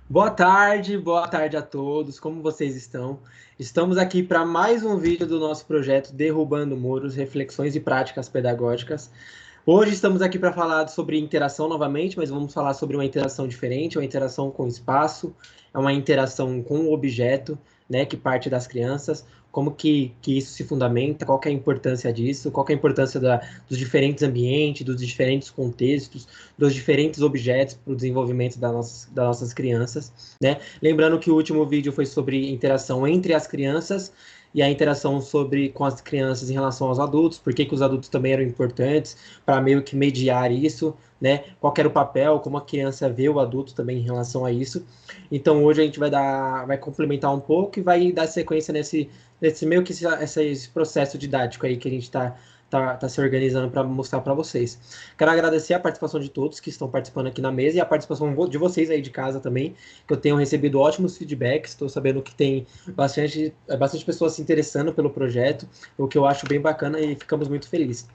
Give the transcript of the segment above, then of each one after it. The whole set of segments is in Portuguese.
Boa tarde a todos, como vocês estão? Estamos aqui para mais um vídeo do nosso projeto Derrubando Muros, Reflexões e Práticas Pedagógicas. Hoje estamos aqui para falar sobre interação novamente, mas vamos falar sobre uma interação diferente, uma interação com o espaço, é uma interação com o objeto, né, que parte das crianças, como que isso se fundamenta, qual que é a importância disso, qual que é a importância dos diferentes ambientes, dos diferentes contextos, dos diferentes objetos para o desenvolvimento das nossas crianças, né? Lembrando que o último vídeo foi sobre interação entre as crianças e a interação com as crianças em relação aos adultos, por que os adultos também eram importantes para meio que mediar isso, né? Qual era o papel, como a criança vê o adulto também em relação a isso. Então hoje a gente vai complementar um pouco e vai dar sequência nesse meio que esse processo didático aí que a gente tá se organizando para mostrar para vocês. Quero agradecer a participação de todos que estão participando aqui na mesa e a participação de vocês aí de casa também, que eu tenho recebido ótimos feedbacks, estou sabendo que tem bastante pessoas se interessando pelo projeto, o que eu acho bem bacana e ficamos muito felizes.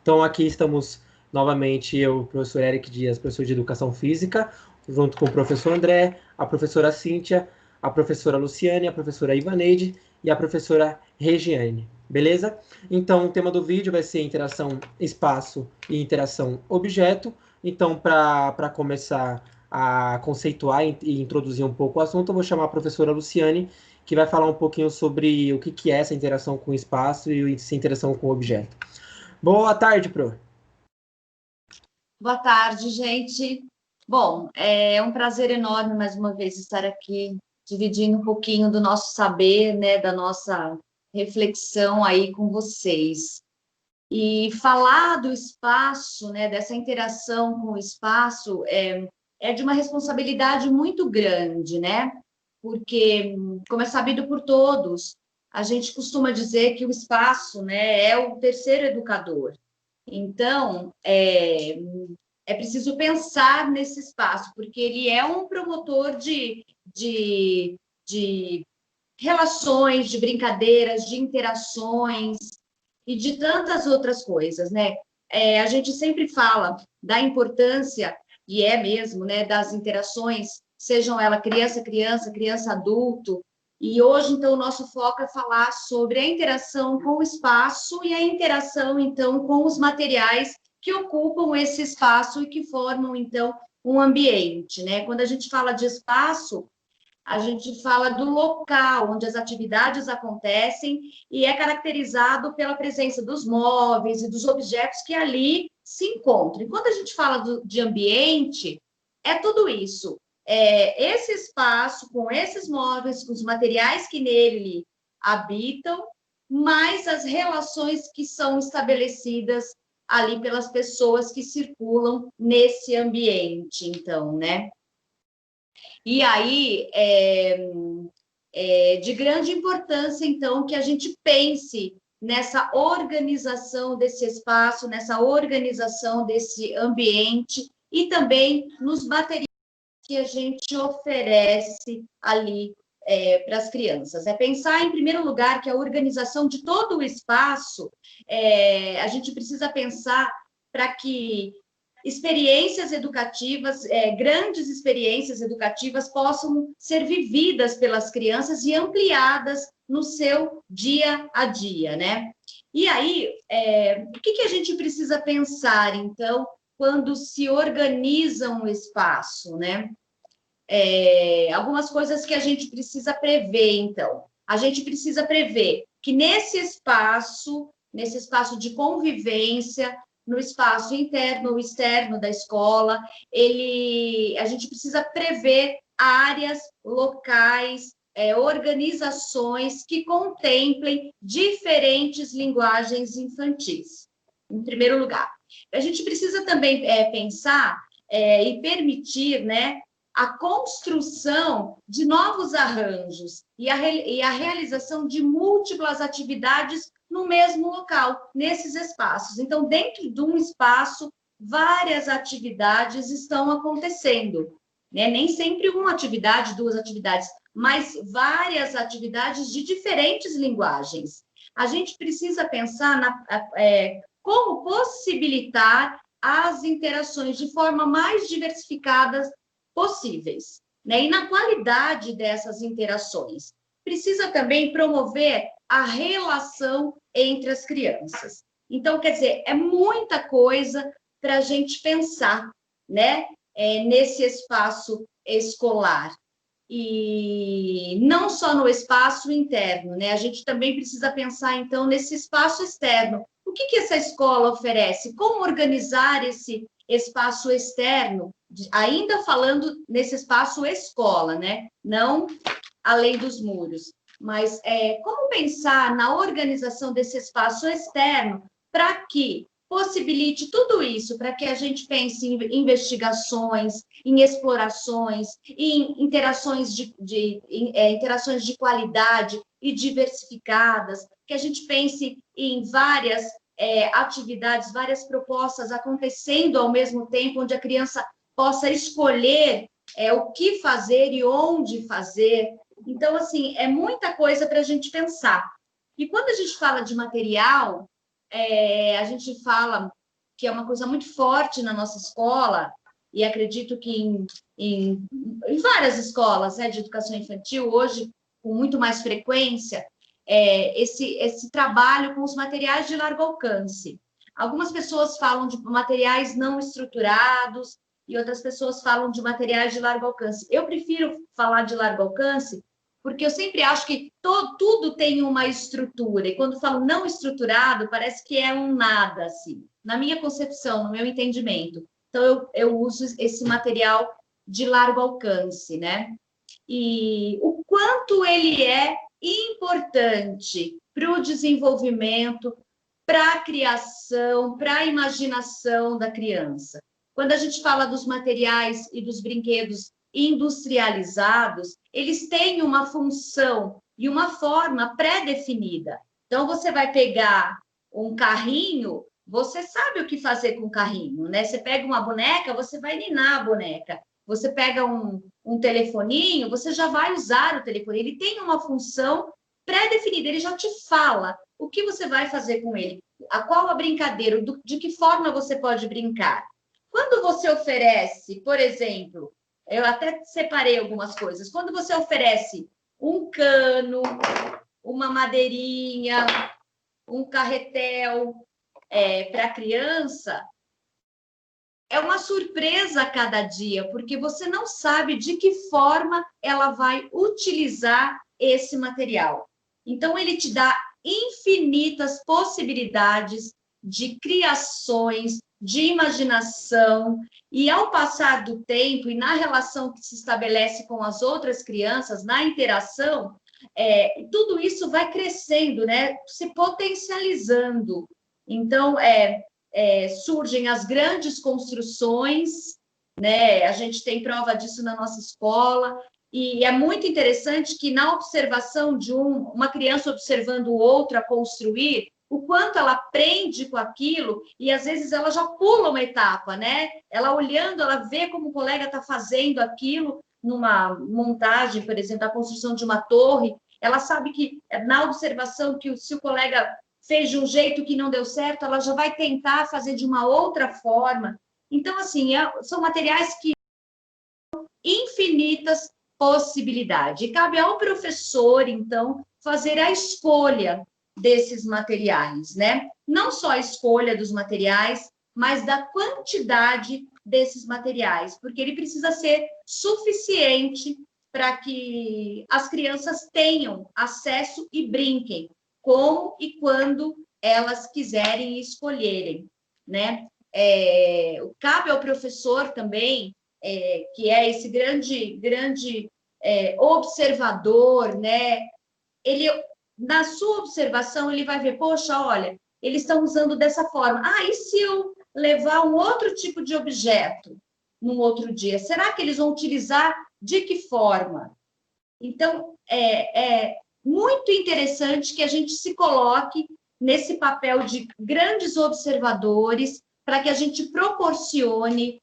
Então aqui estamos novamente eu, o professor Eric Dias, professor de Educação Física, junto com o professor André, a professora Cíntia, a professora Luciane, a professora Ivaneide e a professora Regiane. Beleza? Então, o tema do vídeo vai ser interação espaço e interação objeto. Então, para começar a conceituar e introduzir um pouco o assunto, eu vou chamar a professora Luciane, que vai falar um pouquinho sobre o que é essa interação com o espaço e essa interação com o objeto. Boa tarde, Pro. Boa tarde, gente. Bom, é um prazer enorme mais uma vez estar aqui dividindo um pouquinho do nosso saber, né, da nossa reflexão aí com vocês. E falar do espaço, né, dessa interação com o espaço é de uma responsabilidade muito grande, né? Porque, como é sabido por todos, a gente costuma dizer que o espaço, né, é o terceiro educador. Então, é preciso pensar nesse espaço, porque ele é um promotor de relações, de brincadeiras, de interações e de tantas outras coisas, né? A gente sempre fala da importância, e é mesmo, né, das interações, sejam ela criança-criança, criança-adulto, e hoje, então, o nosso foco é falar sobre a interação com o espaço e a interação, então, com os materiais que ocupam esse espaço e que formam, então, um ambiente, né? Quando a gente fala de espaço, a gente fala do local onde as atividades acontecem e é caracterizado pela presença dos móveis e dos objetos que ali se encontram. E quando a gente fala de ambiente, é tudo isso. Esse espaço, com esses móveis, com os materiais que nele habitam, mais as relações que são estabelecidas ali pelas pessoas que circulam nesse ambiente, então, né? E aí, de grande importância, então, que a gente pense nessa organização desse espaço, nessa organização desse ambiente e também nos materiais que a gente oferece ali para as crianças. É pensar, em primeiro lugar, que a organização de todo o espaço, a gente precisa pensar para que experiências educativas, grandes experiências educativas possam ser vividas pelas crianças e ampliadas no seu dia a dia, né? E aí, o que a gente precisa pensar, então, quando se organiza um espaço, né? Algumas coisas que a gente precisa prever, então. A gente precisa prever que nesse espaço de convivência, no espaço interno ou externo da escola, a gente precisa prever áreas, locais, organizações que contemplem diferentes linguagens infantis, em primeiro lugar. A gente precisa também pensar e permitir, né, a construção de novos arranjos e a realização de múltiplas atividades no mesmo local, nesses espaços. Então, dentro de um espaço, várias atividades estão acontecendo, né? Nem sempre uma atividade, duas atividades, mas várias atividades de diferentes linguagens. A gente precisa pensar como possibilitar as interações de forma mais diversificada possíveis. né? E na qualidade dessas interações. Precisa também promover a relação entre as crianças. Então, quer dizer, é muita coisa para a gente pensar, né? Nesse espaço escolar. E não só no espaço interno, né? A gente também precisa pensar, então, nesse espaço externo. O que essa escola oferece? Como organizar esse espaço externo, ainda falando nesse espaço escola, né? Não além dos muros. Mas como pensar na organização desse espaço externo para que possibilite tudo isso, para que a gente pense em investigações, em explorações, em interações interações de qualidade e diversificadas, que a gente pense em várias atividades, várias propostas acontecendo ao mesmo tempo, onde a criança possa escolher o que fazer e onde fazer. Então, assim, é muita coisa para a gente pensar. E quando a gente fala de material, a gente fala que é uma coisa muito forte na nossa escola, e acredito que em várias escolas, né, de educação infantil, hoje, com muito mais frequência, esse trabalho com os materiais de largo alcance. Algumas pessoas falam de materiais não estruturados, e outras pessoas falam de materiais de largo alcance. Eu prefiro falar de largo alcance, porque eu sempre acho que tudo tem uma estrutura, e quando falo não estruturado, parece que é um nada, assim, na minha concepção, no meu entendimento. Então, eu uso esse material de largo alcance, né? E o quanto ele é importante para o desenvolvimento, para a criação, para a imaginação da criança. Quando a gente fala dos materiais e dos brinquedos industrializados, eles têm uma função e uma forma pré-definida. Então, você vai pegar um carrinho, você sabe o que fazer com o carrinho, né? Você pega uma boneca, você vai ninar a boneca. Você pega um telefoninho, você já vai usar o telefone. Ele tem uma função pré-definida, ele já te fala o que você vai fazer com ele, qual a brincadeira, de que forma você pode brincar. Quando você oferece, por exemplo, eu até separei algumas coisas, quando você oferece um cano, uma madeirinha, um carretel para a criança, é uma surpresa a cada dia, porque você não sabe de que forma ela vai utilizar esse material. Então, ele te dá infinitas possibilidades de criações, de imaginação, e ao passar do tempo e na relação que se estabelece com as outras crianças, na interação, tudo isso vai crescendo, né? Se potencializando. Então, surgem as grandes construções, né? A gente tem prova disso na nossa escola, e é muito interessante que na observação de uma criança observando outra construir, o quanto ela aprende com aquilo, e às vezes ela já pula uma etapa, né? Ela olhando, ela vê como o colega está fazendo aquilo numa montagem, por exemplo, da construção de uma torre, ela sabe que na observação que se o colega fez de um jeito que não deu certo, ela já vai tentar fazer de uma outra forma. Então, assim, são materiais que infinitas possibilidades. E cabe ao professor, então, fazer a escolha desses materiais, né? Não só a escolha dos materiais, mas da quantidade desses materiais, porque ele precisa ser suficiente para que as crianças tenham acesso e brinquem, como e quando elas quiserem e escolherem, né? Cabe ao professor também, que é esse grande observador, né? Ele, na sua observação, ele vai ver, poxa, olha, eles estão usando dessa forma. Ah, e se eu levar um outro tipo de objeto num outro dia? Será que eles vão utilizar de que forma? Então, é muito interessante que a gente se coloque nesse papel de grandes observadores para que a gente proporcione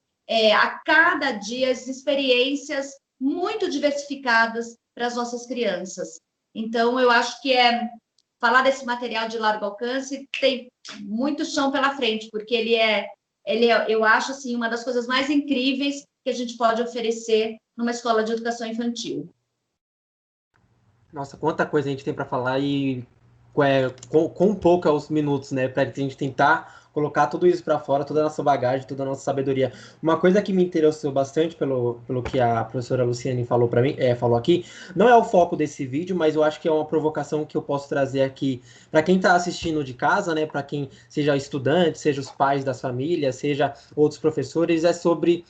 a cada dia as experiências muito diversificadas para as nossas crianças. Então, eu acho que falar desse material de largo alcance tem muito chão pela frente, porque eu acho assim, uma das coisas mais incríveis que a gente pode oferecer numa escola de educação infantil. Nossa, quanta coisa a gente tem para falar e com poucos minutos, né, para a gente tentar colocar tudo isso para fora, toda a nossa bagagem, toda a nossa sabedoria. Uma coisa que me interessou bastante pelo que a professora Luciane falou para mim, falou aqui, não é o foco desse vídeo, mas eu acho que é uma provocação que eu posso trazer aqui para quem está assistindo de casa, né, para quem seja estudante, seja os pais das famílias, seja outros professores, é sobre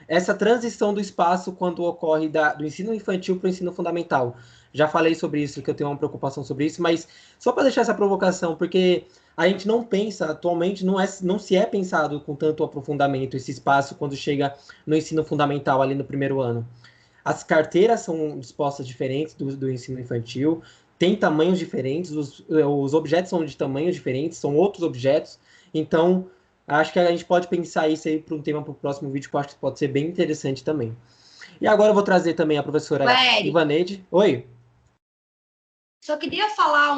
essa transição do espaço quando ocorre do ensino infantil para o ensino fundamental. Já falei sobre isso, que eu tenho uma preocupação sobre isso, mas só para deixar essa provocação, porque a gente não pensa, atualmente, não se é pensado com tanto aprofundamento esse espaço quando chega no ensino fundamental, ali no primeiro ano. As carteiras são dispostas diferentes do ensino infantil, tem tamanhos diferentes, os objetos são de tamanhos diferentes, são outros objetos, então acho que a gente pode pensar isso aí para um tema para o próximo vídeo, que eu acho que pode ser bem interessante também. E agora eu vou trazer também a professora Ivaneide. Oi. Só queria falar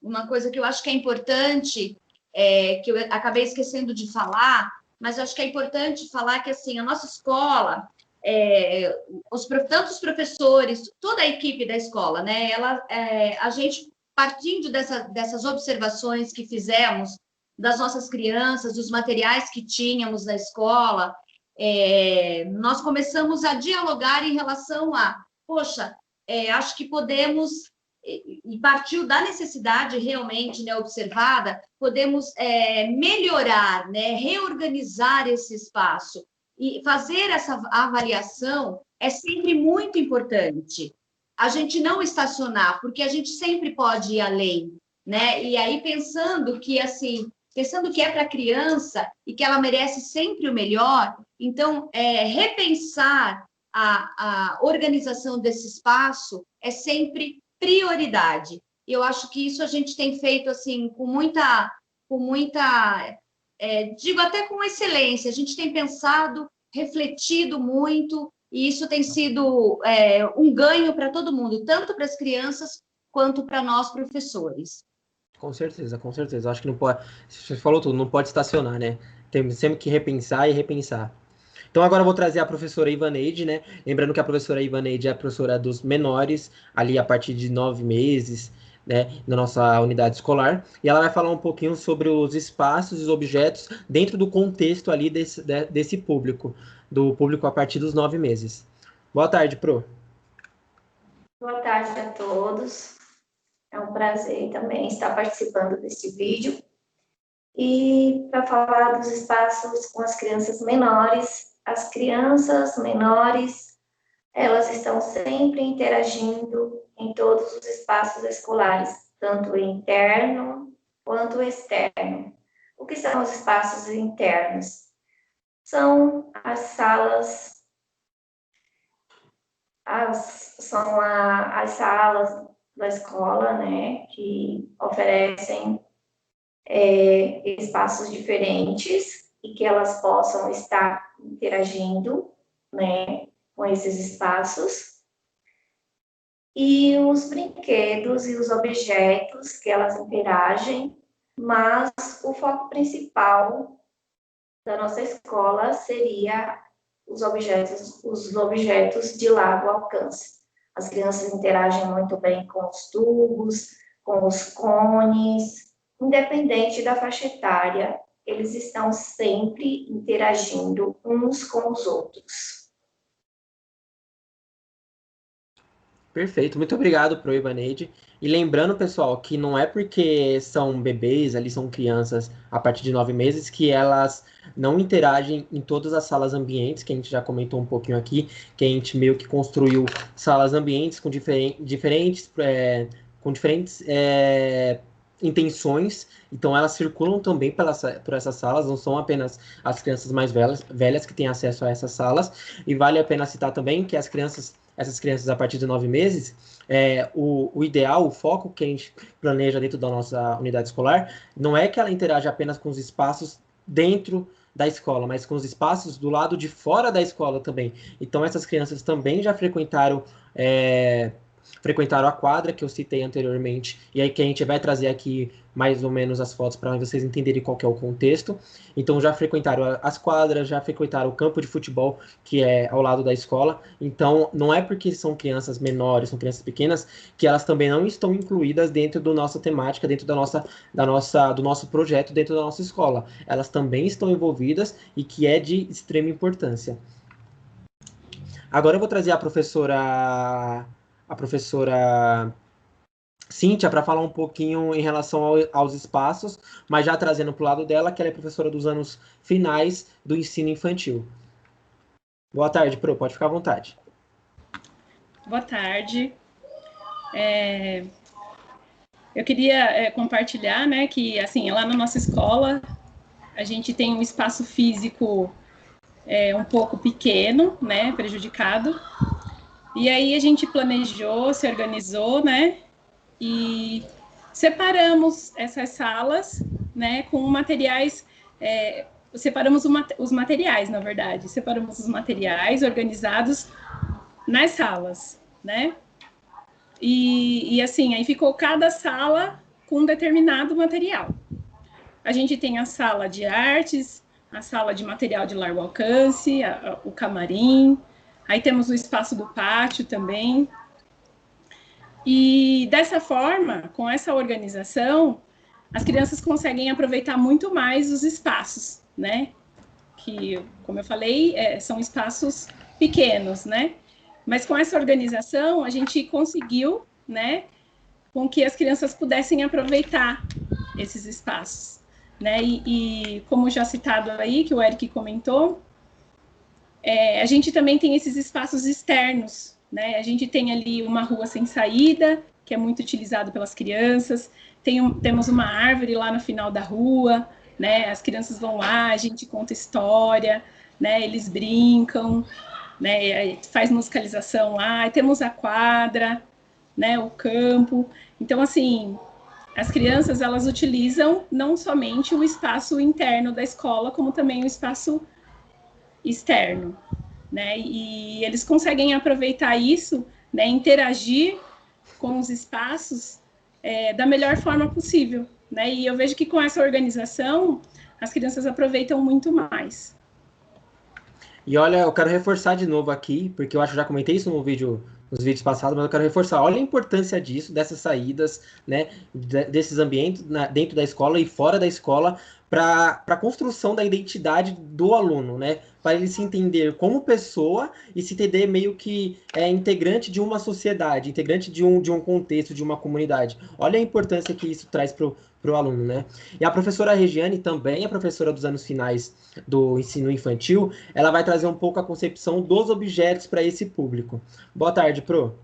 uma coisa que eu acho que é importante, que eu acabei esquecendo de falar, mas eu acho que é importante falar que, assim, a nossa escola, tanto os professores, toda a equipe da escola, né, a gente, partindo dessas observações que fizemos das nossas crianças, dos materiais que tínhamos na escola, nós começamos a dialogar em relação poxa, acho que podemos, e partiu da necessidade realmente, né, observada, podemos melhorar, né, reorganizar esse espaço. E fazer essa avaliação é sempre muito importante. A gente não estacionar, porque a gente sempre pode ir além, né? E aí pensando que é para a criança e que ela merece sempre o melhor, então repensar a organização desse espaço é sempre prioridade. E eu acho que isso a gente tem feito assim com muita, digo até com excelência. A gente tem pensado, refletido muito, e isso tem sido um ganho para todo mundo, tanto para as crianças quanto para nós professores. Com certeza, com certeza. Acho que não pode. Você falou tudo, não pode estacionar, né? Tem sempre que repensar e repensar. Então agora eu vou trazer a professora Ivaneide, né? Lembrando que a professora Ivaneide é a professora dos menores, ali a partir de 9 meses, né? Na nossa unidade escolar. E ela vai falar um pouquinho sobre os espaços e os objetos dentro do contexto ali desse público, do público a partir dos 9 meses. Boa tarde, Pro. Boa tarde a todos. É um prazer também estar participando desse vídeo. E para falar dos espaços com as crianças menores, elas estão sempre interagindo em todos os espaços escolares, tanto interno quanto externo. O que são os espaços internos? São as salas, são as salas da escola, né, que oferecem espaços diferentes e que elas possam estar interagindo, né, com esses espaços. E os brinquedos e os objetos que elas interagem, mas o foco principal da nossa escola seria os objetos de largo alcance. As crianças interagem muito bem com os tubos, com os cones, independente da faixa etária, eles estão sempre interagindo uns com os outros. Perfeito, muito obrigado, Pro Ivaneide. E lembrando, pessoal, que não é porque são bebês, ali são crianças a partir de 9 meses, que elas não interagem em todas as salas ambientes, que a gente já comentou um pouquinho aqui, que a gente meio que construiu salas ambientes com diferentes intenções, então elas circulam também por essas salas, não são apenas as crianças mais velhas que têm acesso a essas salas, e vale a pena citar também que essas crianças a partir de 9 meses, o ideal, o foco que a gente planeja dentro da nossa unidade escolar, não é que ela interaja apenas com os espaços dentro da escola, mas com os espaços do lado de fora da escola também. Então essas crianças também já frequentaram frequentaram a quadra, que eu citei anteriormente, e aí que a gente vai trazer aqui mais ou menos as fotos para vocês entenderem qual que é o contexto. Então, já frequentaram as quadras, já frequentaram o campo de futebol, que é ao lado da escola. Então, não é porque são crianças menores, são crianças pequenas, que elas também não estão incluídas dentro da nossa temática, dentro do nosso projeto, dentro da nossa escola. Elas também estão envolvidas e que é de extrema importância. Agora eu vou trazer a professora Cíntia para falar um pouquinho em relação aos espaços, mas já trazendo para o lado dela, que ela é professora dos anos finais do ensino infantil. Boa tarde, Pro, pode ficar à vontade. Boa tarde. Eu queria compartilhar, né, que assim, lá na nossa escola a gente tem um espaço físico um pouco pequeno, né, prejudicado. E aí a gente planejou, se organizou, né, e separamos essas salas, né, com materiais, separamos os materiais, na verdade, separamos os materiais organizados nas salas, né, e assim, aí ficou cada sala com um determinado material. A gente tem a sala de artes, a sala de material de largo alcance, o camarim, aí temos o espaço do pátio também. E dessa forma, com essa organização, as crianças conseguem aproveitar muito mais os espaços, né? Que, como eu falei, são espaços pequenos, né? Mas com essa organização, a gente conseguiu, né, com que as crianças pudessem aproveitar esses espaços, né? E como já citado aí, que o Eric comentou, a gente também tem esses espaços externos, né? A gente tem ali uma rua sem saída, que é muito utilizado pelas crianças, temos uma árvore lá no final da rua, né? As crianças vão lá, a gente conta história, né? Eles brincam, né? Faz musicalização lá, e temos a quadra, né? O campo. Então, assim, as crianças, elas utilizam não somente o espaço interno da escola, como também o espaço externo, né? E eles conseguem aproveitar isso, né? Interagir com os espaços da melhor forma possível, né? E eu vejo que com essa organização as crianças aproveitam muito mais. E olha, eu quero reforçar de novo aqui, porque eu acho que já comentei isso nos vídeos passados, mas eu quero reforçar. Olha a importância disso, dessas saídas, né, desses ambientes dentro da escola e fora da escola, para a construção da identidade do aluno, né? Para ele se entender como pessoa e se entender meio que integrante de uma sociedade, integrante de um contexto, de uma comunidade. Olha a importância que isso traz para o aluno, né? E a professora Regiane também é professora dos anos finais do ensino infantil, ela vai trazer um pouco a concepção dos objetos para esse público. Boa tarde, Pro.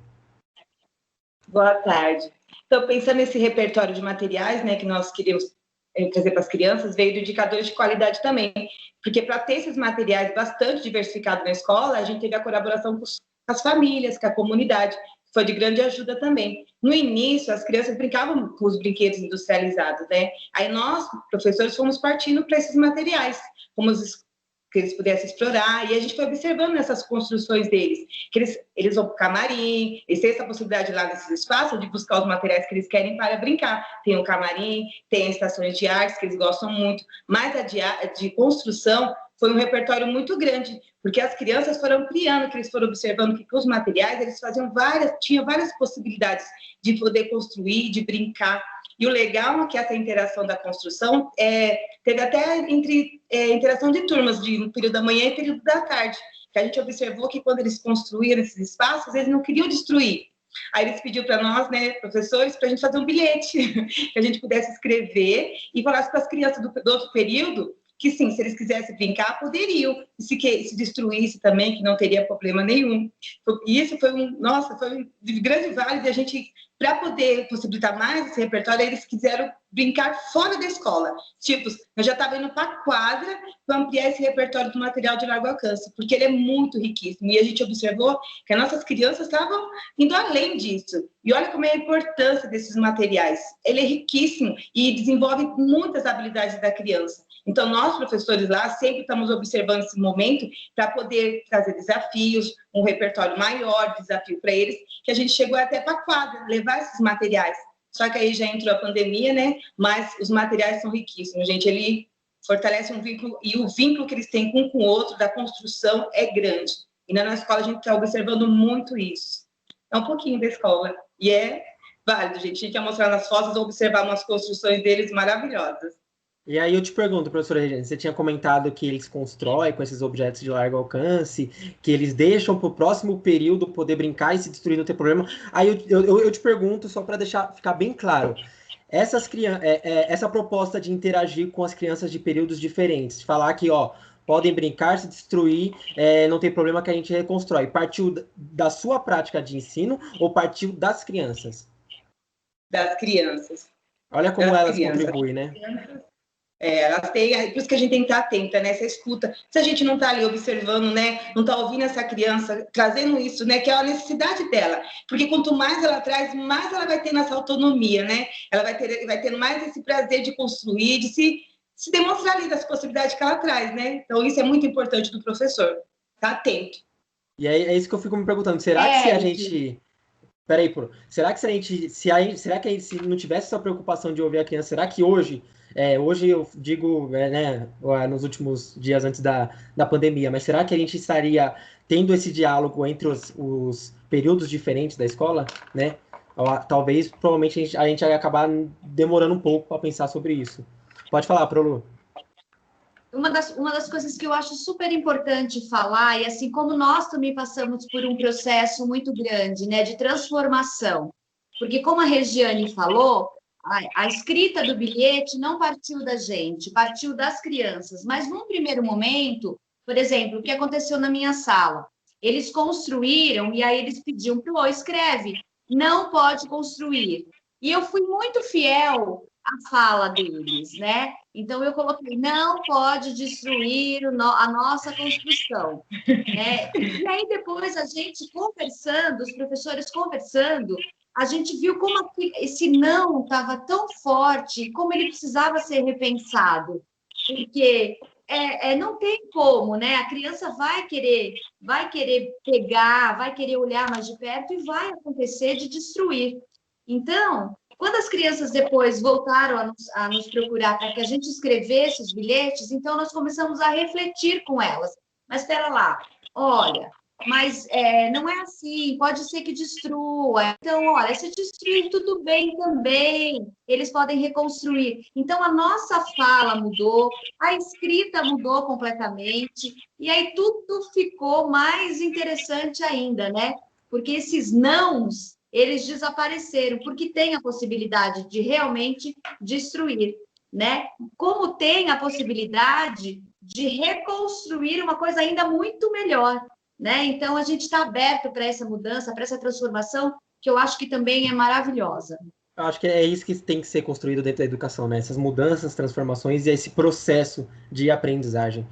Boa tarde. Então, pensando nesse repertório de materiais, né, que nós queríamos trazer para as crianças, veio do indicador de qualidade também, porque para ter esses materiais bastante diversificados na escola, a gente teve a colaboração com as famílias, com a comunidade, que foi de grande ajuda também. No início, as crianças brincavam com os brinquedos industrializados, né? Aí nós, professores, fomos partindo para esses materiais, como que eles pudessem explorar, e a gente foi observando essas construções deles, que eles vão para o camarim, eles têm essa possibilidade lá nesses espaços de buscar os materiais que eles querem para brincar. Tem o camarim, tem estações de artes que eles gostam muito, mas a de construção foi um repertório muito grande, porque as crianças foram ampliando, que eles foram observando que com os materiais eles tinham várias possibilidades de poder construir, de brincar. E o legal é que essa interação da construção teve até interação de turmas, de período da manhã e período da tarde, que a gente observou que quando eles construíram esses espaços, eles não queriam destruir. Aí eles pediram para nós, né, professores, para a gente fazer um bilhete, que a gente pudesse escrever e falasse para as crianças do outro período que sim, se eles quisessem brincar, poderiam, e se destruísse também, que não teria problema nenhum. E isso foi foi de grande vale de a gente, para poder possibilitar mais esse repertório, eles quiseram brincar fora da escola. Tipo, eu já estava indo para a quadra para ampliar esse repertório do material de largo alcance, porque ele é muito riquíssimo, e a gente observou que as nossas crianças estavam indo além disso. E olha como é a importância desses materiais. Ele é riquíssimo e desenvolve muitas habilidades da criança. Então, nós, professores lá, sempre estamos observando esse momento para poder trazer desafios, um repertório maior, desafio para eles, que a gente chegou até para a quadra, levar esses materiais. Só que aí já entrou a pandemia, né? Mas os materiais são riquíssimos, gente. Ele fortalece um vínculo, e o vínculo que eles têm um com o outro, da construção, é grande. E na nossa escola a gente está observando muito isso. É um pouquinho da escola. E é válido, gente. A gente vai mostrar nas fotos, observar umas construções deles maravilhosas. E aí eu te pergunto, professora Regina, você tinha comentado que eles constroem com esses objetos de largo alcance, que eles deixam para o próximo período poder brincar e se destruir, não ter problema. Aí eu te pergunto, só para deixar ficar bem claro, essa proposta de interagir com as crianças de períodos diferentes, de falar que, ó, podem brincar, se destruir, não tem problema que a gente reconstrói. Partiu da sua prática de ensino ou partiu das crianças? Das crianças. Olha como elas contribuem, né? Elas têm, por isso que a gente tem que estar atenta, né? Você escuta, se a gente não está ali observando, né? Não está ouvindo essa criança, trazendo isso, né? Que é a necessidade dela. Porque quanto mais ela traz, mais ela vai tendo essa autonomia, né? Ela vai tendo mais esse prazer de construir, de se demonstrar ali das possibilidades que ela traz, né? Então, isso é muito importante do professor. Tá atento. E aí, é isso que eu fico me perguntando. Será que se a gente... Peraí, Bruno. Será que será que se não tivesse essa preocupação de ouvir a criança, será que hoje eu digo, né, nos últimos dias antes da pandemia, mas será que a gente estaria tendo esse diálogo entre os períodos diferentes da escola, né? Talvez, provavelmente, a gente vai acabar demorando um pouco para pensar sobre isso. Pode falar, Prolu. Uma das coisas que eu acho super importante falar, e assim como nós também passamos por um processo muito grande, né, de transformação, porque como a Regiane falou, a escrita do bilhete não partiu da gente, partiu das crianças, mas num primeiro momento, por exemplo, o que aconteceu na minha sala? Eles construíram e aí eles pediam para o escreve, não pode construir. E eu fui muito fiel à fala deles, né? Então, eu coloquei, não pode destruir a nossa construção. Né? E aí, depois, a gente conversando, os professores conversando, a gente viu como esse não estava tão forte, como ele precisava ser repensado. Porque não tem como, né? A criança vai querer pegar, vai querer olhar mais de perto e vai acontecer de destruir. Então, quando as crianças depois voltaram a nos procurar para que a gente escrevesse os bilhetes, então nós começamos a refletir com elas. Mas espera lá, olha, mas não é assim, pode ser que destrua. Então, olha, se destruir, tudo bem também, eles podem reconstruir. Então, a nossa fala mudou, a escrita mudou completamente, e aí tudo ficou mais interessante ainda, né? Porque esses nãos, eles desapareceram, porque tem a possibilidade de realmente destruir, né? Como tem a possibilidade de reconstruir uma coisa ainda muito melhor, né? Então, a gente está aberto para essa mudança, para essa transformação, que eu acho que também é maravilhosa. Eu acho que é isso que tem que ser construído dentro da educação, né? Essas mudanças, transformações e esse processo de aprendizagem.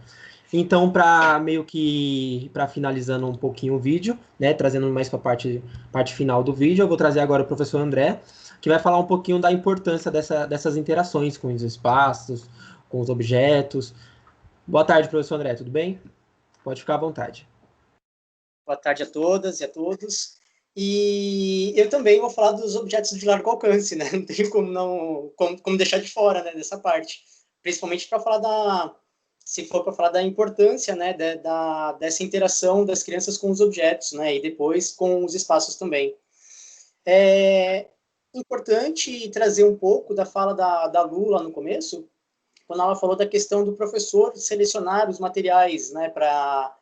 Então, para finalizando um pouquinho o vídeo, né, trazendo mais para a parte final do vídeo, eu vou trazer agora o professor André, que vai falar um pouquinho da importância dessas interações com os espaços, com os objetos. Boa tarde, professor André, tudo bem? Pode ficar à vontade. Boa tarde a todas e a todos. E eu também vou falar dos objetos de largo alcance, né? Não tem como deixar de fora, né, dessa parte. Principalmente para falar se for para falar da importância, né, dessa interação das crianças com os objetos, né, e depois com os espaços também. É importante trazer um pouco da fala da Lu lá no começo, quando ela falou da questão do professor selecionar os materiais, né, para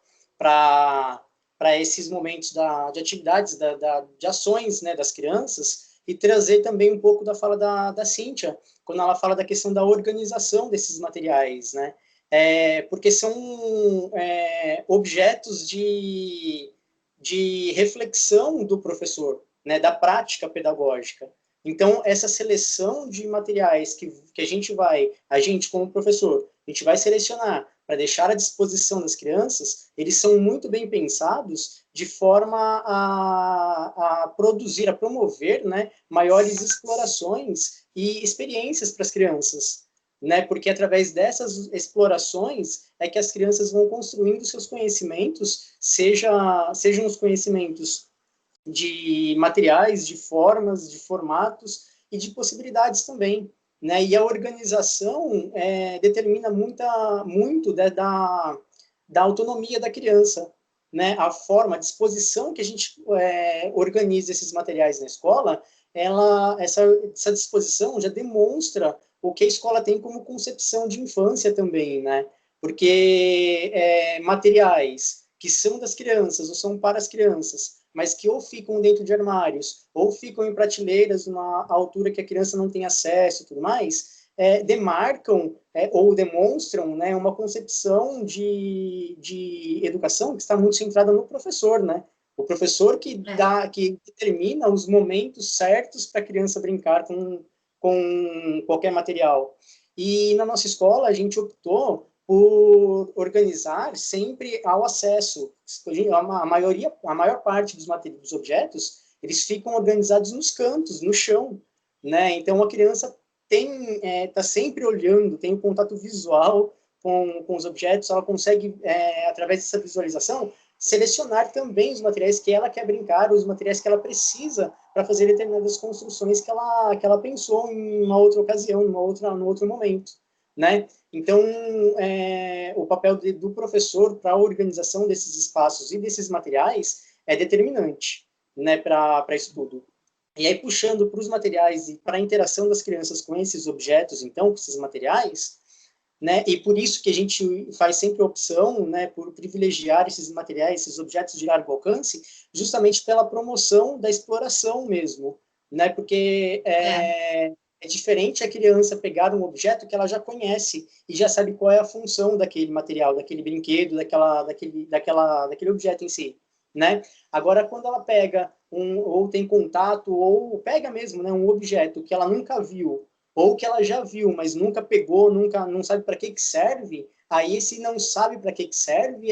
esses momentos de atividades, de ações, né, das crianças, e trazer também um pouco da fala da Cíntia, quando ela fala da questão da organização desses materiais, né, porque são objetos de reflexão do professor, né, da prática pedagógica. Então, essa seleção de materiais que a gente como professor, a gente vai selecionar para deixar à disposição das crianças, eles são muito bem pensados de forma a produzir, a promover, né, maiores explorações e experiências para as crianças. né? Porque através dessas explorações é que as crianças vão construindo seus conhecimentos, sejam os conhecimentos de materiais, de formas, de formatos e de possibilidades também, né? E a organização determina muito da autonomia da criança, né? A forma, a disposição que a gente organiza esses materiais na escola, essa disposição já demonstra o que a escola tem como concepção de infância também, né? Porque materiais que são das crianças ou são para as crianças, mas que ou ficam dentro de armários, ou ficam em prateleiras numa altura que a criança não tem acesso e tudo mais, demarcam ou demonstram, né, uma concepção de educação que está muito centrada no professor, né? O professor que determina os momentos certos para a criança brincar com qualquer material. E na nossa escola a gente optou por organizar sempre ao acesso. A maior parte dos objetos, eles ficam organizados nos cantos, no chão, né? Então a criança está sempre olhando, tem um contato visual com os objetos, ela consegue, através dessa visualização, selecionar também os materiais que ela quer brincar, os materiais que ela precisa para fazer determinadas construções que ela pensou em uma outra ocasião, no outro momento, né? Então, o papel do professor para a organização desses espaços e desses materiais é determinante, né, para isso tudo. E aí, puxando para os materiais e para a interação das crianças com esses objetos, então, com esses materiais, né, e por isso que a gente faz sempre a opção, né, por privilegiar esses materiais, esses objetos de largo alcance, justamente pela promoção da exploração mesmo, né, porque é diferente a criança pegar um objeto que ela já conhece e já sabe qual é a função daquele material, daquele brinquedo, daquele objeto em si, né? Agora, quando ela pega ou tem contato, ou pega mesmo, né, um objeto que ela nunca viu, ou que ela já viu, mas nunca pegou, não sabe para que serve, aí esse não sabe para que serve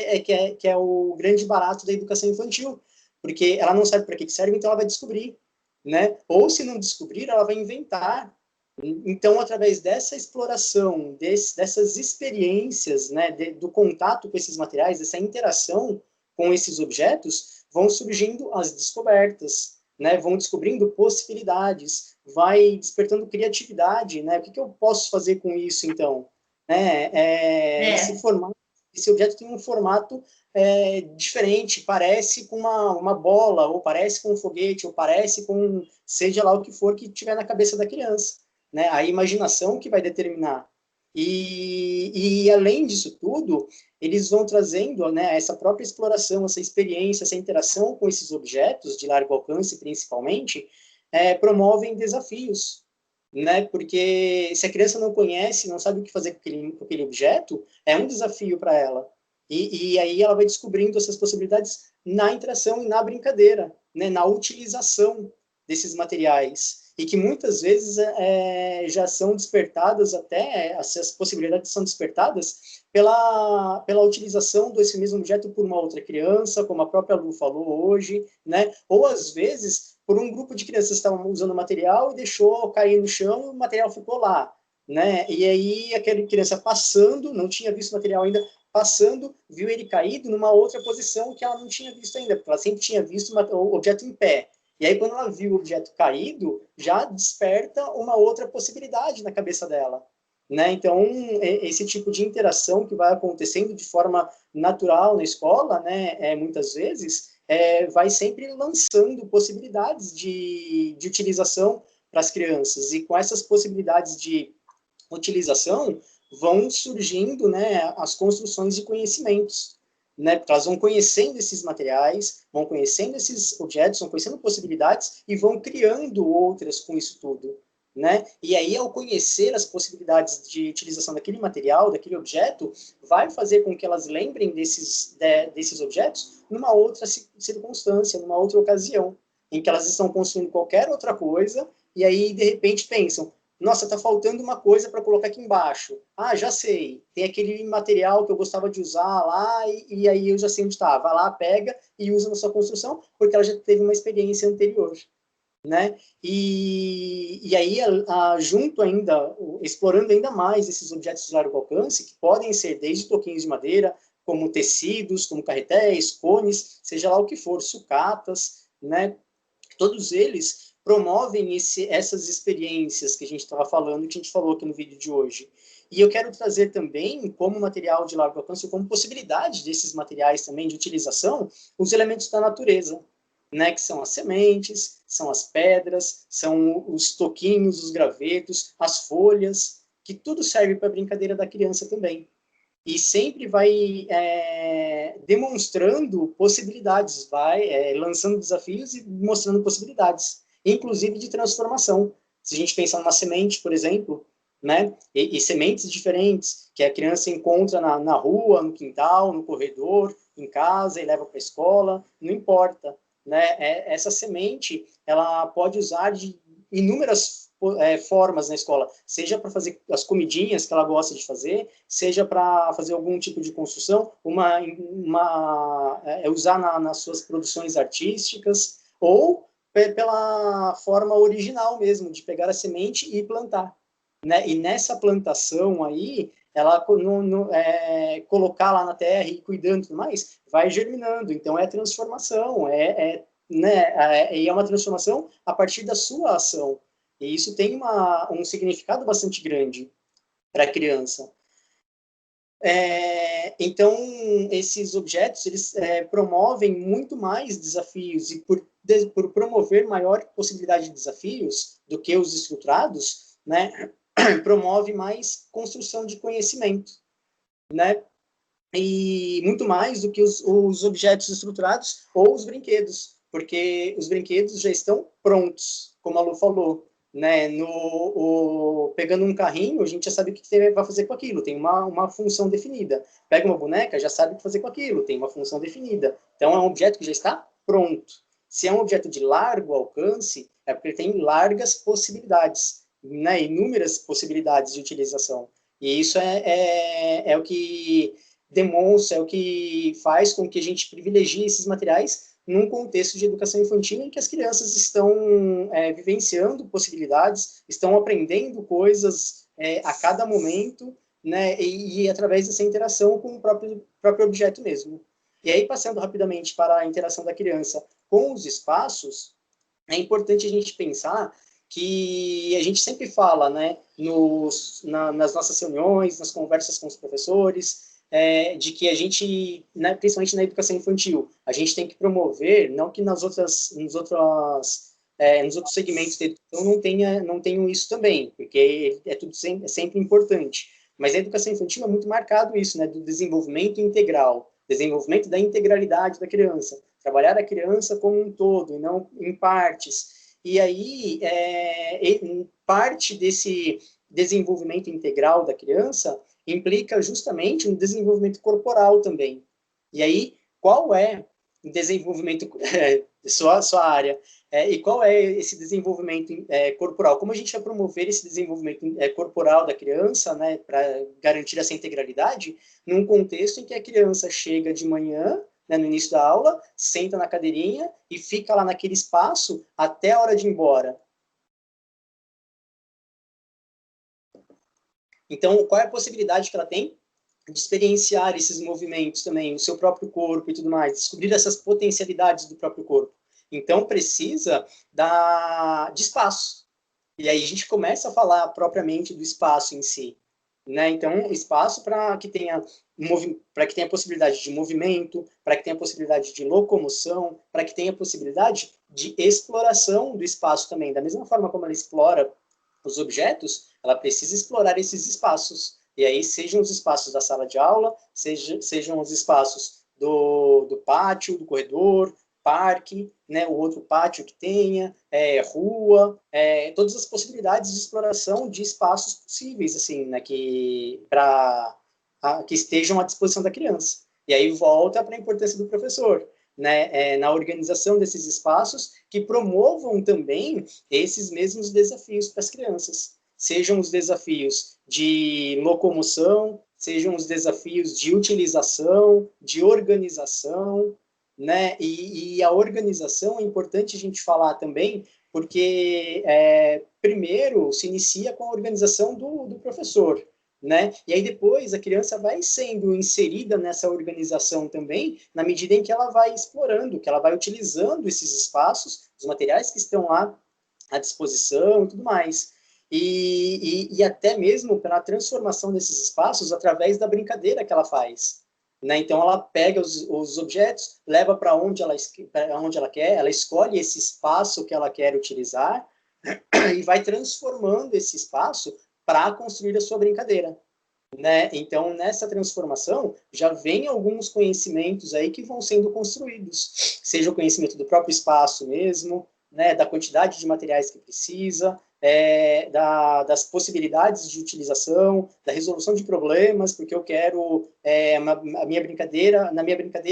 que é o grande barato da educação infantil, porque ela não sabe para que serve, então ela vai descobrir, né? Ou se não descobrir, ela vai inventar. Então, através dessa exploração, dessas experiências, né, do contato com esses materiais, dessa interação com esses objetos, vão surgindo as descobertas, né, vão descobrindo possibilidades, vai despertando criatividade, né? O que eu posso fazer com isso, então? Esse objeto tem um formato diferente, parece com uma bola, ou parece com um foguete, ou parece com seja lá o que for que tiver na cabeça da criança, né? A imaginação que vai determinar. E além disso tudo, eles vão trazendo, né, essa própria exploração, essa experiência, essa interação com esses objetos de largo alcance, principalmente, promovem desafios, né? Porque se a criança não conhece, não sabe o que fazer com aquele objeto, é um desafio para ela. E aí ela vai descobrindo essas possibilidades na interação e na brincadeira, né? Na utilização desses materiais. E que muitas vezes já são despertadas essas possibilidades são despertadas pela utilização desse mesmo objeto por uma outra criança, como a própria Lu falou hoje, né? Ou às vezes por um grupo de crianças que estavam usando o material e deixou cair no chão e o material ficou lá, né? E aí aquela criança passando, não tinha visto o material ainda, passando, viu ele caído numa outra posição que ela não tinha visto ainda, porque ela sempre tinha visto o objeto em pé. E aí, quando ela viu o objeto caído, já desperta uma outra possibilidade na cabeça dela, né? Então, esse tipo de interação que vai acontecendo de forma natural na escola, né, muitas vezes, vai sempre lançando possibilidades de utilização para as crianças. E com essas possibilidades de utilização, vão surgindo, né, as construções de conhecimentos, né, porque elas vão conhecendo esses materiais, vão conhecendo esses objetos, vão conhecendo possibilidades e vão criando outras com isso tudo, né? E aí, ao conhecer as possibilidades de utilização daquele material, daquele objeto, vai fazer com que elas lembrem desses objetos numa outra circunstância, numa outra ocasião, em que elas estão construindo qualquer outra coisa e aí, de repente, pensam: nossa, tá faltando uma coisa para colocar aqui embaixo. Ah, já sei. Tem aquele material que eu gostava de usar lá e aí eu já sei onde está. Vai lá, pega e usa na sua construção, porque ela já teve uma experiência anterior. né? E aí, junto ainda, explorando ainda mais esses objetos de largo alcance, que podem ser desde toquinhos de madeira, como tecidos, como carretéis, cones, seja lá o que for, sucatas, né? Todos eles promovem essas experiências que a gente estava falando, que a gente falou aqui no vídeo de hoje. E eu quero trazer também, como material de largo alcance, como possibilidade desses materiais também de utilização, os elementos da natureza, né, que são as sementes, são as pedras, são os toquinhos, os gravetos, as folhas, que tudo serve para a brincadeira da criança também. E sempre vai demonstrando possibilidades, vai lançando desafios e mostrando possibilidades, inclusive de transformação. Se a gente pensar numa semente, por exemplo, né, e sementes diferentes, que a criança encontra na rua, no quintal, no corredor, em casa, e leva para a escola, não importa. Né? Essa semente, ela pode usar de inúmeras formas na escola, seja para fazer as comidinhas que ela gosta de fazer, seja para fazer algum tipo de construção, usar nas suas produções artísticas, ou pela forma original mesmo, de pegar a semente e plantar. Né? E nessa plantação aí, ela colocar lá na terra e cuidando e tudo mais, vai germinando. Então, é transformação, né? E é uma transformação a partir da sua ação. E isso tem um significado bastante grande para a criança. Então, esses objetos, eles promovem muito mais desafios, e por promover maior possibilidade de desafios do que os estruturados, né, promove mais construção de conhecimento, né, e muito mais do que os objetos estruturados ou os brinquedos, porque os brinquedos já estão prontos, como a Lu falou, né? Pegando um carrinho, a gente já sabe o que você vai fazer com aquilo, tem uma função definida. Pega uma boneca, já sabe o que fazer com aquilo, tem uma função definida. Então, é um objeto que já está pronto. Se é um objeto de largo alcance, é porque ele tem largas possibilidades, né? Inúmeras possibilidades de utilização. E isso é o que demonstra, é o que faz com que a gente privilegie esses materiais num contexto de educação infantil em que as crianças estão vivenciando possibilidades, estão aprendendo coisas a cada momento, né, e através dessa interação com o próprio objeto mesmo. E aí, passando rapidamente para a interação da criança com os espaços, é importante a gente pensar que a gente sempre fala, né, nas nossas reuniões, nas conversas com os professores, de que a gente, né, principalmente na educação infantil, a gente tem que promover, não que nos outros segmentos da educação não tenham isso também, porque é sempre importante, mas a educação infantil é muito marcado isso, né, do desenvolvimento integral, desenvolvimento da integralidade da criança, trabalhar a criança como um todo, e não em partes. E aí, parte desse desenvolvimento integral da criança implica justamente um desenvolvimento corporal também. E aí, qual é o desenvolvimento, sua área, e qual é esse desenvolvimento corporal? Como a gente vai promover esse desenvolvimento corporal da criança, né, para garantir essa integralidade, num contexto em que a criança chega de manhã, né, no início da aula, senta na cadeirinha e fica lá naquele espaço até a hora de ir embora. Então, qual é a possibilidade que ela tem de experienciar esses movimentos também, o seu próprio corpo e tudo mais, descobrir essas potencialidades do próprio corpo? Então, precisa de espaço. E aí a gente começa a falar propriamente do espaço em si. Né? Então, espaço para que tenha possibilidade de movimento, para que tenha possibilidade de locomoção, para que tenha possibilidade de exploração do espaço também. Da mesma forma como ela explora os objetos, ela precisa explorar esses espaços. E aí, sejam os espaços da sala de aula, sejam os espaços do pátio, do corredor, parque, né, o outro pátio que tenha, rua, todas as possibilidades de exploração de espaços possíveis, assim, né, que estejam à disposição da criança. E aí volta para a importância do professor, né, na organização desses espaços que promovam também esses mesmos desafios para as crianças. Sejam os desafios de locomoção, sejam os desafios de utilização, de organização, né? E a organização é importante a gente falar também, porque primeiro se inicia com a organização do professor, né? E aí depois a criança vai sendo inserida nessa organização também, na medida em que ela vai explorando, que ela vai utilizando esses espaços, os materiais que estão lá à disposição e tudo mais. E até mesmo pela transformação desses espaços através da brincadeira que ela faz. Né? Então, ela pega os objetos, leva para onde ela quer, ela escolhe esse espaço que ela quer utilizar e vai transformando esse espaço para construir a sua brincadeira. Né? Então, nessa transformação, já vem alguns conhecimentos aí que vão sendo construídos, seja o conhecimento do próprio espaço mesmo, né, da quantidade de materiais que precisa, das possibilidades de utilização, da resolução de problemas, porque eu quero na minha brincadeira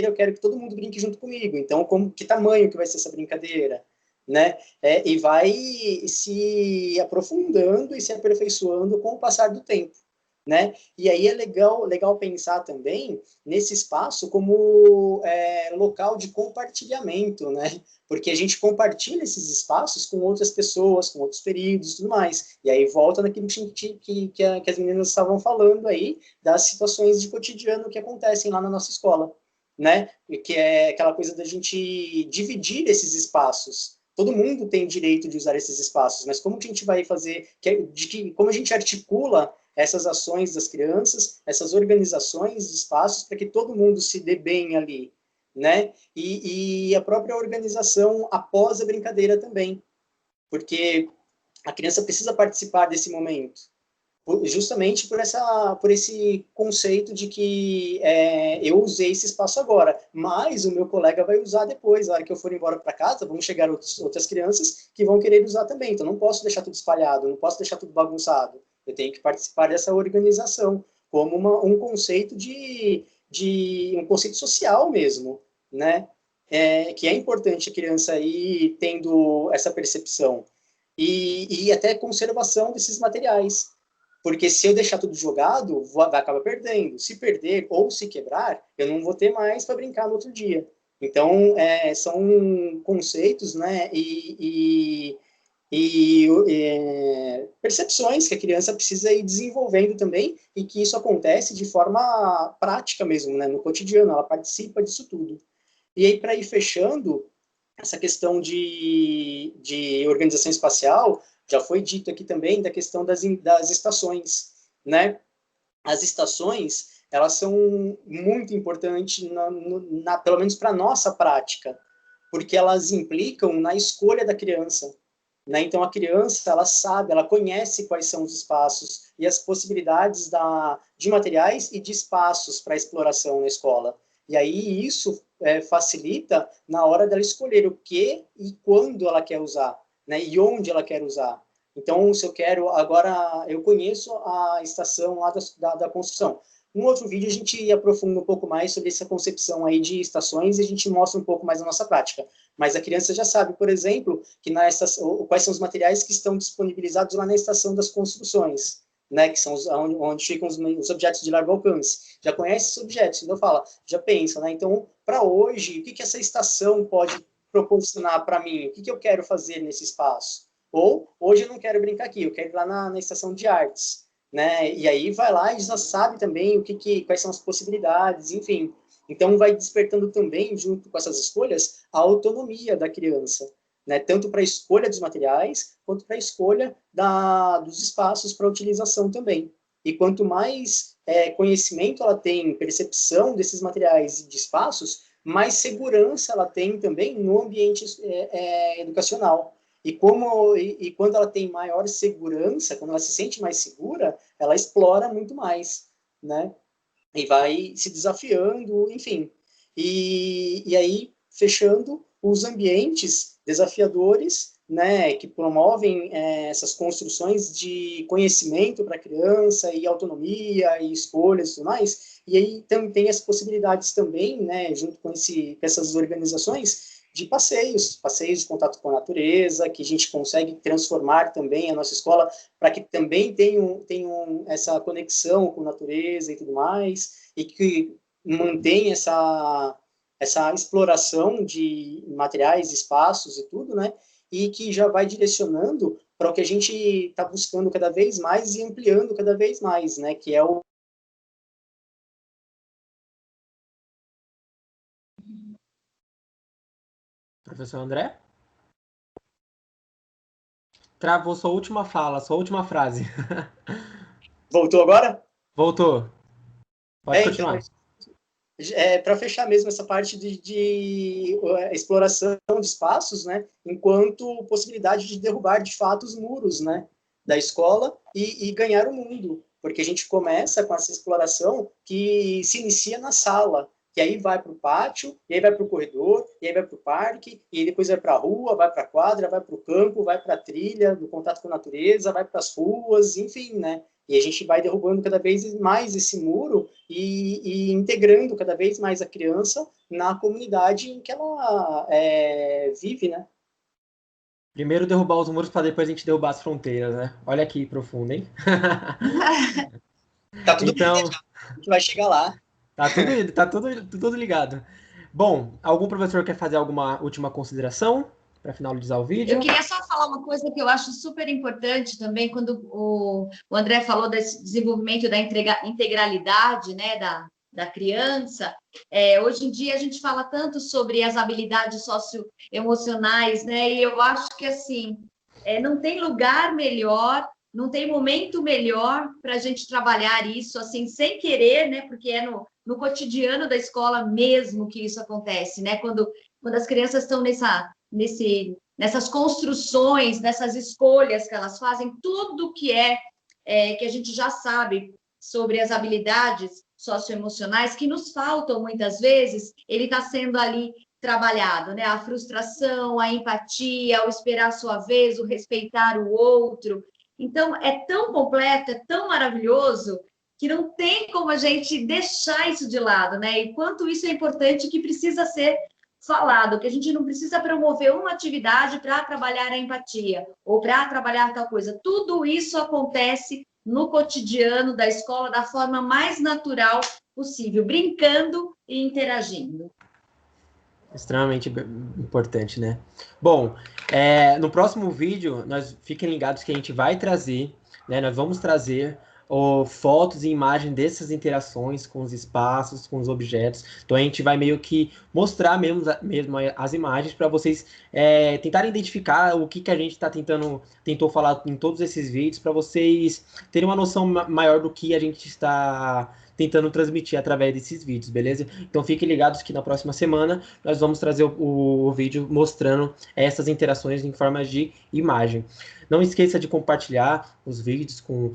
eu quero que todo mundo brinque junto comigo, então que tamanho que vai ser essa brincadeira, né? E vai se aprofundando e se aperfeiçoando com o passar do tempo. Né? E aí é legal pensar também nesse espaço como local de compartilhamento, né? Porque a gente compartilha esses espaços com outras pessoas, com outros períodos e tudo mais. E aí volta naquilo que as meninas estavam falando aí, das situações de cotidiano que acontecem lá na nossa escola, né? Que é aquela coisa da gente dividir esses espaços. Todo mundo tem direito de usar esses espaços, mas como que a gente vai fazer, como a gente articula essas ações das crianças, essas organizações de espaços para que todo mundo se dê bem ali, né? E a própria organização após a brincadeira também, porque a criança precisa participar desse momento, justamente por esse conceito de que eu usei esse espaço agora, mas o meu colega vai usar depois, na hora que eu for embora para casa, vão chegar outras crianças que vão querer usar também, então não posso deixar tudo espalhado, não posso deixar tudo bagunçado, eu tenho que participar dessa organização, como um conceito um conceito social mesmo, né? Que é importante a criança ir tendo essa percepção. E até conservação desses materiais. Porque se eu deixar tudo jogado, vai acabar perdendo. Se perder ou se quebrar, eu não vou ter mais para brincar no outro dia. Então, são conceitos, né, percepções que a criança precisa ir desenvolvendo também, e que isso acontece de forma prática mesmo, né, no cotidiano, ela participa disso tudo. E aí, para ir fechando, essa questão de organização espacial, já foi dito aqui também da questão das estações, né? As estações, elas são muito importantes, pelo menos para a nossa prática, porque elas implicam na escolha da criança, né? Então, a criança, ela sabe, ela conhece quais são os espaços e as possibilidades de materiais e de espaços para exploração na escola. E aí isso facilita na hora dela escolher o que e quando ela quer usar, né? E onde ela quer usar. Então, se eu quero, agora eu conheço a estação lá da construção. Um outro vídeo a gente aprofunda um pouco mais sobre essa concepção aí de estações e a gente mostra um pouco mais a nossa prática. Mas a criança já sabe, por exemplo, que quais são os materiais que estão disponibilizados lá na estação das construções, né, que são onde ficam os objetos de largo alcance. Já conhece esses objetos, então já pensa, né? Então, para hoje, o que essa estação pode proporcionar para mim? O que eu quero fazer nesse espaço? Ou, hoje eu não quero brincar aqui, eu quero ir lá na estação de artes, né? E aí vai lá e já sabe também quais são as possibilidades, enfim. Então, vai despertando também, junto com essas escolhas, a autonomia da criança, né? Tanto para a escolha dos materiais, quanto para a escolha dos espaços para utilização também. E quanto mais conhecimento ela tem, percepção desses materiais e de espaços, mais segurança ela tem também no ambiente educacional. E quando ela tem maior segurança, quando ela se sente mais segura, ela explora muito mais, né? E vai se desafiando, enfim. E aí, fechando, os ambientes desafiadores, né, que promovem essas construções de conhecimento para a criança, e autonomia, e escolhas e tudo mais, e aí tem as possibilidades também, né, junto com essas organizações, de passeios de contato com a natureza, que a gente consegue transformar também a nossa escola para que também tenham essa conexão com a natureza e tudo mais, e que mantém essa exploração de materiais, espaços e tudo, né? e que já vai direcionando para o que a gente está buscando cada vez mais e ampliando cada vez mais, né, que é o Professor André? Travou sua última fala, sua última frase. Voltou agora? Voltou. Pode continuar. Então, para fechar mesmo essa parte de exploração de espaços, né, enquanto possibilidade de derrubar de fato os muros, né, da escola e ganhar o mundo, porque a gente começa com essa exploração que se inicia na sala, que aí vai para o pátio, e aí vai para o corredor, e aí vai para o parque, e aí depois vai para a rua, vai para a quadra, vai para o campo, vai para a trilha, do contato com a natureza, vai para as ruas, enfim, né? E a gente vai derrubando cada vez mais esse muro e integrando cada vez mais a criança na comunidade em que ela vive, né? Primeiro derrubar os muros para depois a gente derrubar as fronteiras, né? Olha que profundo, hein? Tá tudo então, bem, a gente vai chegar lá. Tá tudo ligado. Bom, algum professor quer fazer alguma última consideração para finalizar o vídeo? Eu queria só falar uma coisa que eu acho super importante também, quando o André falou desse desenvolvimento da integralidade, né, da criança. Hoje em dia a gente fala tanto sobre as habilidades socioemocionais, né, e eu acho que, assim, não tem lugar melhor, não tem momento melhor para a gente trabalhar isso, assim, sem querer, né, porque é no cotidiano da escola mesmo que isso acontece, né, quando as crianças estão nessas construções, nessas escolhas que elas fazem, tudo que que a gente já sabe sobre as habilidades socioemocionais que nos faltam muitas vezes, ele está sendo ali trabalhado, né? A frustração, a empatia, o esperar a sua vez, o respeitar o outro. Então, é tão completo, é tão maravilhoso, que não tem como a gente deixar isso de lado, né? E quanto isso é importante, que precisa ser falado, que a gente não precisa promover uma atividade para trabalhar a empatia ou para trabalhar tal coisa. Tudo isso acontece no cotidiano da escola da forma mais natural possível, brincando e interagindo. Extremamente importante, né? Bom, no próximo vídeo, fiquem ligados que a gente vai trazer, né? Nós vamos trazer fotos e imagens dessas interações com os espaços, com os objetos. Então a gente vai meio que mostrar mesmo as imagens para vocês tentarem identificar o que a gente tentou falar em todos esses vídeos, para vocês terem uma noção maior do que a gente está tentando transmitir através desses vídeos, beleza? Então fiquem ligados que na próxima semana nós vamos trazer o vídeo mostrando essas interações em forma de imagem. Não esqueça de compartilhar os vídeos com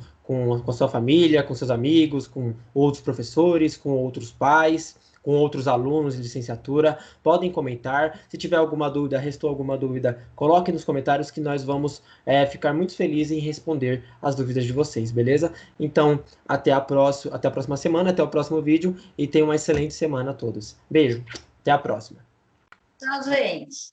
a sua família, com seus amigos, com outros professores, com outros pais, com outros alunos de licenciatura. Podem comentar. Se tiver alguma dúvida, restou alguma dúvida, coloque nos comentários que nós vamos ficar muito felizes em responder as dúvidas de vocês, beleza? Então, até a próxima semana, até o próximo vídeo e tenham uma excelente semana a todos. Beijo, até a próxima. Tchau, gente.